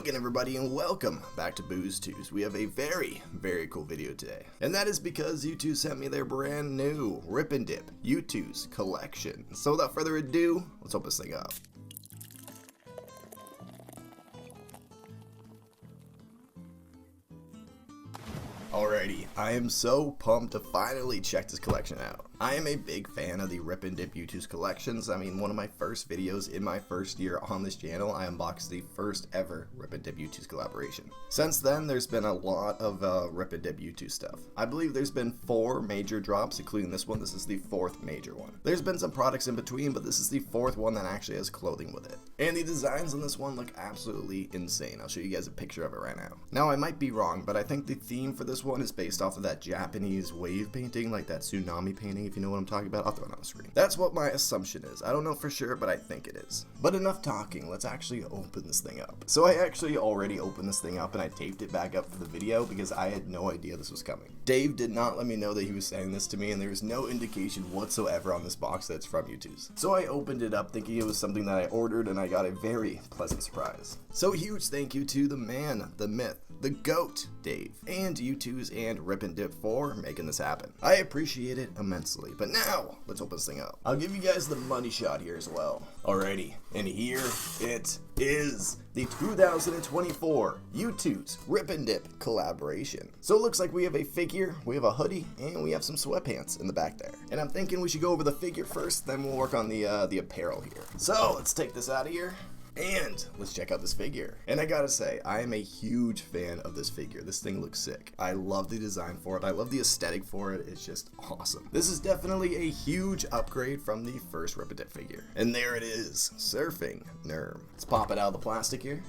Hello again everybody and welcome back to Boozetooz. We have a very cool video today. And that is because Youtooz sent me their brand new RIPNDIP Youtooz collection. So without further ado, let's open this thing up. Alrighty, I am so pumped to finally check this collection out. I am a big fan of the RIPNDIP Youtooz collections. I mean, one of my first videos in my first year on this channel, I unboxed the first ever RIPNDIP Youtooz collaboration. Since then, there's been a lot of RIPNDIP Youtooz stuff. I believe there's been 4 major drops, including this one. This is the 4th major one. There's been some products in between, but this is the 4th one that actually has clothing with it. And the designs on this one look absolutely insane. I'll show you guys a picture of it right now. Now, I might be wrong, but I think the theme for this one is based off of that Japanese wave painting, like that tsunami painting, if you know what I'm talking about. I'll throw it on the screen. That's what my assumption is. I don't know for sure, but I think it is. But enough talking, let's actually open this thing up. So I actually already opened this thing up and I taped it back up for the video because I had no idea this was coming. Dave did not let me know that he was sending this to me, and there was no indication whatsoever on this box that it's from Youtooz. So I opened it up thinking it was something that I ordered, and I got a very pleasant surprise. So huge thank you to the man, the myth, the GOAT, Dave, and Youtooz and RIPNDIP for making this happen. I appreciate it immensely. But now, let's open this thing up. I'll give you guys the money shot here as well. Alrighty, and here it is. The 2024 Youtooz RIPNDIP collaboration. So it looks like we have a figure, we have a hoodie, and we have some sweatpants in the back there. And I'm thinking we should go over the figure first, then we'll work on the apparel here. So let's take this out of here. And let's check out this figure. And I gotta say, I am a huge fan of this figure. This thing looks sick. I love the design for it. I love the aesthetic for it. It's just awesome. This is definitely a huge upgrade from the first RIPNDIP figure. And there it is, Surfing Nerm. Let's pop it out of the plastic here.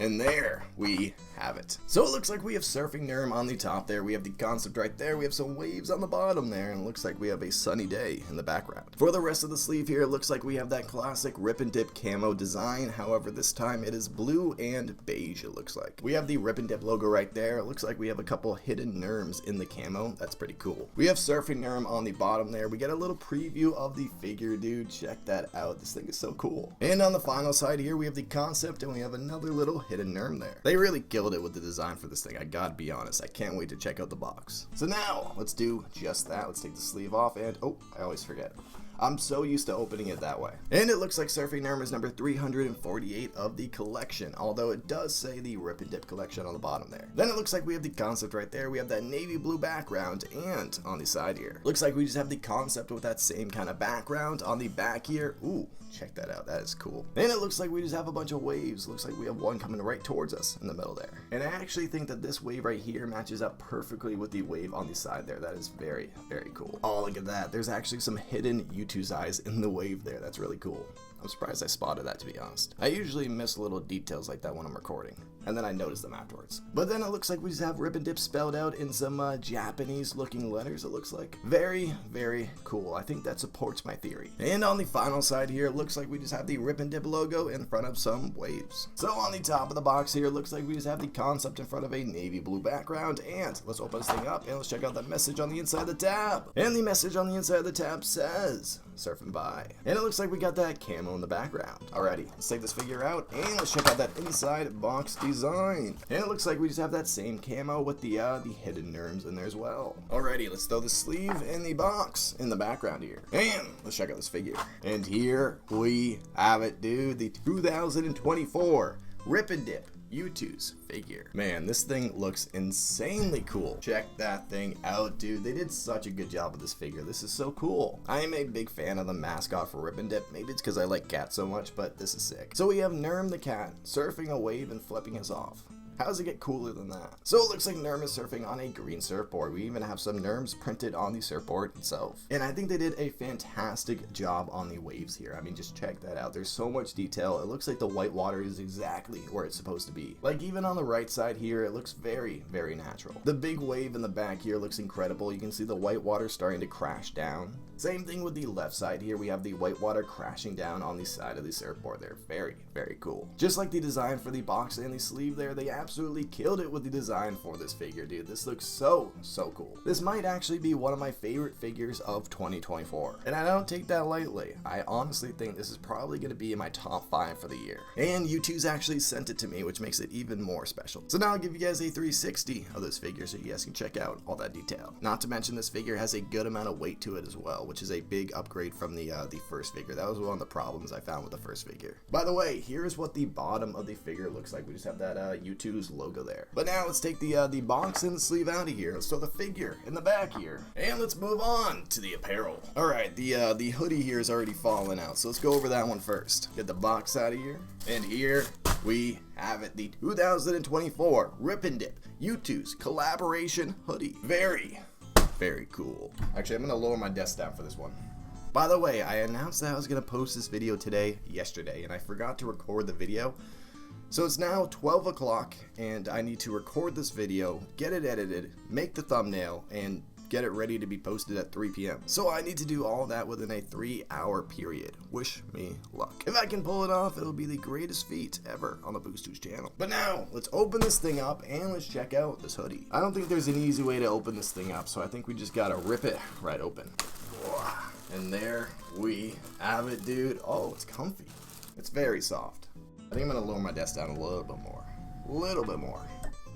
And there we have it. So it looks like we have Surfing Nerm on the top there. We have the concept right there. We have some waves on the bottom there. And it looks like we have a sunny day in the background. For the rest of the sleeve here, it looks like we have that classic RIPNDIP camo design. However, this time it is blue and beige, it looks like. We have the RIPNDIP logo right there. It looks like we have a couple hidden Nerms in the camo. That's pretty cool. We have Surfing Nerm on the bottom there. We get a little preview of the figure, dude. Check that out. This thing is so cool. And on the final side here, we have the concept, and we have another little hidden Nerm there. They really killed it with the design for this thing. I gotta be honest. I can't wait to check out the box. So now, let's do just that. Let's take the sleeve off, and oh, I always forget. I'm so used to opening it that way. And it looks like Surfing Nerm is number 348 of the collection, although it does say the RIPNDIP collection on the bottom there. Then it looks like we have the concept right there. We have that navy blue background, and on the side here, looks like we just have the concept with that same kind of background on the back here. Ooh, check that out. That is cool. And it looks like we just have a bunch of waves. Looks like we have one coming right towards us in the middle there. And I actually think that this wave right here matches up perfectly with the wave on the side there. That is very cool. Oh, look at that. There's actually some hidden Youtooz eyes in the wave there. That's really cool. I'm surprised I spotted that, to be honest. I usually miss little details like that when I'm recording, and then I notice them afterwards. But then it looks like we just have RIPNDIP spelled out in some Japanese looking letters, it looks like. Very cool. I think that supports my theory. And on the final side here, it looks like we just have the RIPNDIP logo in front of some waves. So on the top of the box here, it looks like we just have the concept in front of a navy blue background. And let's open this thing up and let's check out the message on the inside of the tab. And the message on the inside of the tab says, "Surfing by." And it looks like we got that camo in the background. Alrighty, let's take this figure out and let's check out that inside box design. And it looks like we just have that same camo with the hidden Nerms in there as well. Alrighty, let's throw the sleeve in the box in the background here. And let's check out this figure. And here we have it, dude. The 2024 RIPNDIP Youtooz figure. Man, this thing looks insanely cool. Check that thing out, dude. They did such a good job with this figure. This is so cool. I am a big fan of the mascot for RIPNDIP. Maybe it's because I like cats so much, but this is sick. So we have Nerm the cat surfing a wave and flipping us off. How does it get cooler than that? So it looks like Nerm is surfing on a green surfboard. We even have some Nerms printed on the surfboard itself. And I think they did a fantastic job on the waves here. I mean, just check that out. There's so much detail. It looks like the white water is exactly where it's supposed to be. Like even on the right side here, it looks very natural. The big wave in the back here looks incredible. You can see the white water starting to crash down. Same thing with the left side here. We have the white water crashing down on the side of the surfboard there. Very, very cool. Just like the design for the box and the sleeve there, they absolutely killed it with the design for this figure, dude. This looks so cool. This might actually be one of my favorite figures of 2024. And I don't take that lightly. I honestly think this is probably going to be in my top 5 for the year. And Youtooz actually sent it to me, which makes it even more special. So now I'll give you guys a 360 of this figure so you guys can check out all that detail. Not to mention this figure has a good amount of weight to it as well, which is a big upgrade from the first figure. That was one of the problems I found with the first figure. By the way, here's what the bottom of the figure looks like. We just have that Youtooz logo there. But now let's take the box and the sleeve out of here. Let's throw the figure in the back here. And let's move on to the apparel. Alright, the hoodie here is already falling out, so let's go over that one first. Get the box out of here. And here we have it, the 2024 RIPNDIP Youtooz collaboration hoodie. Very cool. Actually, I'm gonna lower my desk down for this one. By the way, I announced that I was gonna post this video yesterday, and I forgot to record the video. So it's now 12 o'clock, and I need to record this video, get it edited, make the thumbnail, and get it ready to be posted at 3 p.m. So I need to do all that within a 3-hour period. Wish me luck. If I can pull it off, it'll be the greatest feat ever on the Boozetooz channel. But now, let's open this thing up and let's check out this hoodie. I don't think there's an easy way to open this thing up, so I think we just gotta rip it right open. And there we have it, dude. Oh, it's comfy. It's very soft. I think I'm gonna lower my desk down a little bit more.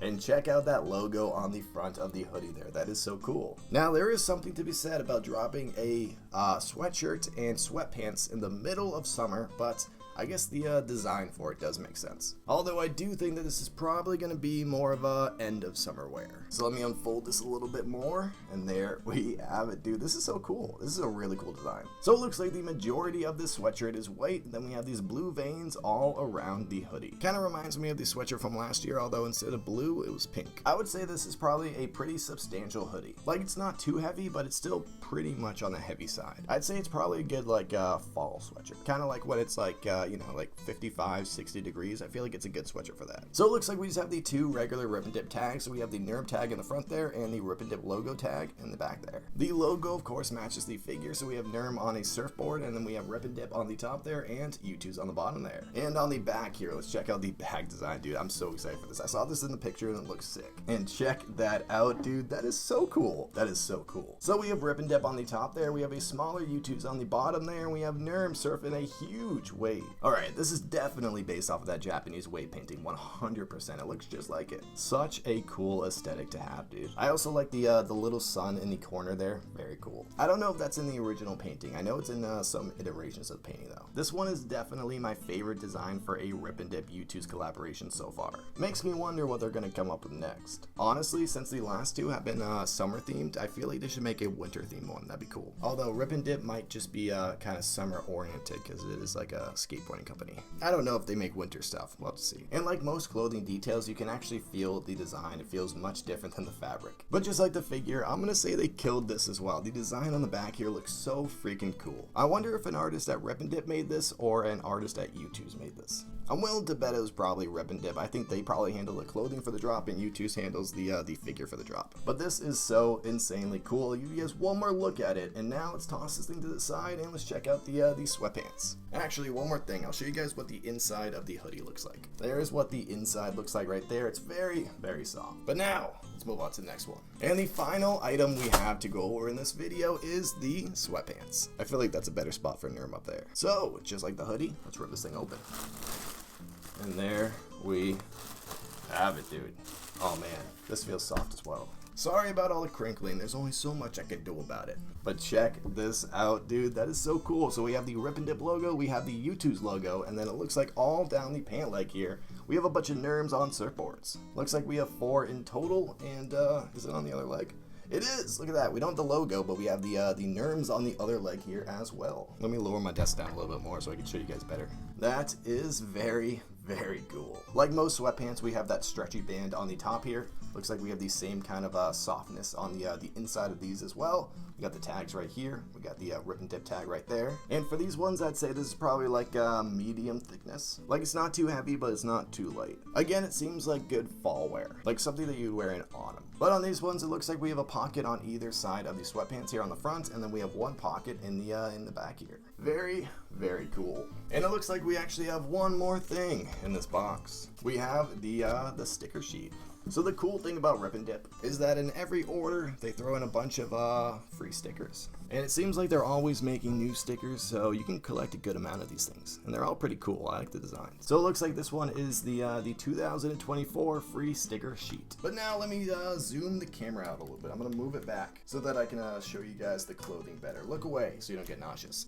And check out that logo on the front of the hoodie there. That is so cool. Now, there is something to be said about dropping a sweatshirt and sweatpants in the middle of summer, but I guess the design for it does make sense. Although I do think that this is probably going to be more of a end of summer wear. So let me unfold this a little bit more, and there we have it, dude. This is so cool. This is a really cool design. So it looks like the majority of this sweatshirt is white, and then we have these blue veins all around the hoodie. Kind of reminds me of the sweatshirt from last year, although instead of blue, it was pink. I would say this is probably a pretty substantial hoodie. Like, it's not too heavy, but it's still pretty much on the heavy side. I'd say it's probably a good, like, fall sweatshirt. Kind of like when it's like, you know, like 55, 60 degrees. I feel like it's a good sweatshirt for that. So it looks like we just have the 2 regular RIPNDIP tags. So we have the Nerm tag in the front there and the RIPNDIP logo tag in the back there. The logo, of course, matches the figure. So we have Nerm on a surfboard, and then we have RIPNDIP on the top there and Youtooz on the bottom there. And on the back here, let's check out the bag design, dude. I'm so excited for this. I saw this in the picture and it looks sick. And check that out, dude. That is so cool. That is so cool. So we have RIPNDIP on the top there. We have a smaller Youtooz on the bottom there. And we have Nerm surfing a huge wave. All right, this is definitely based off of that Japanese wave painting, 100%. It looks just like it. Such a cool aesthetic to have, dude. I also like the little sun in the corner there. Very cool. I don't know if that's in the original painting. I know it's in some iterations of the painting though. This one is definitely my favorite design for a RIPNDIP Youtooz collaboration so far. Makes me wonder what they're gonna come up with next. Honestly, since the last 2 have been summer themed, I feel like they should make a winter themed one. That'd be cool. Although RIPNDIP might just be kind of summer oriented because it is like a skateboarding company. I don't know if they make winter stuff. We'll have to see. And like most clothing details, you can actually feel the design. It feels much different than the fabric. But just like the figure, I'm gonna say they killed this as well. The design on the back here looks so freaking cool. I wonder if an artist at RIPNDIP made this or an artist at Youtooz made this. I'm willing to bet it was probably RIPNDIP. I think they probably handle the clothing for the drop and Youtooz handles the figure for the drop. But this is so insanely cool. You guys one more look at it, and now let's toss this thing to the side and let's check out the sweatpants. Actually, one more thing. I'll show you guys what the inside of the hoodie looks like. There's what the inside looks like right there. It's very soft. But now, let's move on to the next one. And the final item we have to go over in this video is the sweatpants. I feel like that's a better spot for Nerm up there. So, just like the hoodie, let's rip this thing open. And there we have it, dude. Oh man, this feels soft as well. Sorry about all the crinkling, there's only so much I can do about it. But check this out, dude, that is so cool. So we have the RIPNDIP logo, we have the Youtooz logo, and then it looks like all down the pant leg here, we have a bunch of Nerms on surfboards. Looks like we have 4 in total, and is it on the other leg? It is! Look at that. We don't have the logo, but we have the Nerms on the other leg here as well. Let me lower my desk down a little bit more so I can show you guys better. That is very very cool. Like most sweatpants, we have that stretchy band on the top here. Looks like we have the same kind of softness on the inside of these as well. We got the tags right here. We got the rip and dip tag right there. And for these ones, I'd say this is probably like medium thickness. Like it's not too heavy, but it's not too light. Again, it seems like good fall wear, like something that you'd wear in autumn. But on these ones, it looks like we have a pocket on either side of the sweatpants here on the front, and then we have one pocket in the back here. Very, very cool. And it looks like we actually have one more thing in this box. We have the sticker sheet. So the cool thing about Rip and Dip is that in every order, they throw in a bunch of free stickers. And it seems like they're always making new stickers, so you can collect a good amount of these things. And they're all pretty cool. I like the design. So it looks like this one is the 2024 free sticker sheet. But now let me zoom the camera out a little bit. I'm going to move it back so that I can show you guys the clothing better. Look away so you don't get nauseous.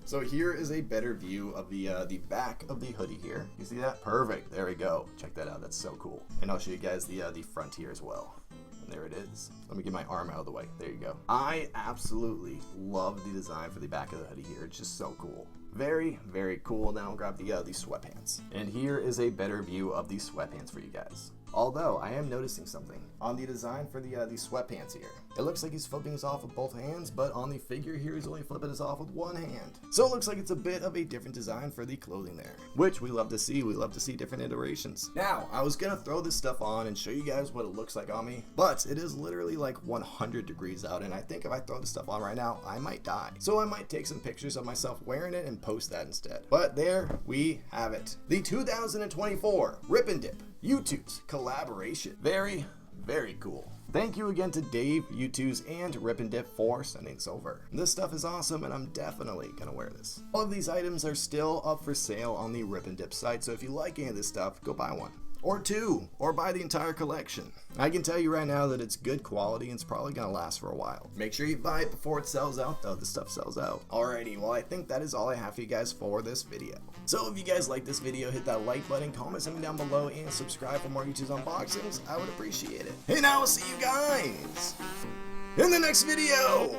So here is a better view of the back of the hoodie here. You see that? Perfect. There we go. Check that out. That's so cool. And I'll show you guys the front here as well. And there it is. Let me get my arm out of the way. There you go. I absolutely love the design for the back of the hoodie here. It's just so cool. Very, very cool. Now I'll grab the sweatpants. And here is a better view of the sweatpants for you guys. Although I am noticing something on the design for the sweatpants here. It looks like he's flipping his off with both hands, but on the figure here, he's only flipping his off with one hand. So it looks like it's a bit of a different design for the clothing there, which we love to see. We love to see different iterations. Now, I was gonna throw this stuff on and show you guys what it looks like on me, but it is literally like 100 degrees out, and I think if I throw this stuff on right now, I might die. So I might take some pictures of myself wearing it and post that instead. But there we have it. The 2024 Rip and Dip Youtooz collaboration. Very, very cool. Thank you again to Dave, Youtooz, and Rip and Dip for sending this over. This stuff is awesome, and I'm definitely gonna wear this. All of these items are still up for sale on the Rip and Dip site, so if you like any of this stuff, go buy one. Or two, or buy the entire collection. I can tell you right now that it's good quality and it's probably gonna last for a while. Make sure you buy it before it sells out though. This stuff sells out. Alrighty, well I think that is all I have for you guys for this video. So if you guys like this video, hit that like button, comment something down below, and subscribe for more Youtooz unboxings. I would appreciate it. And I will see you guys in the next video.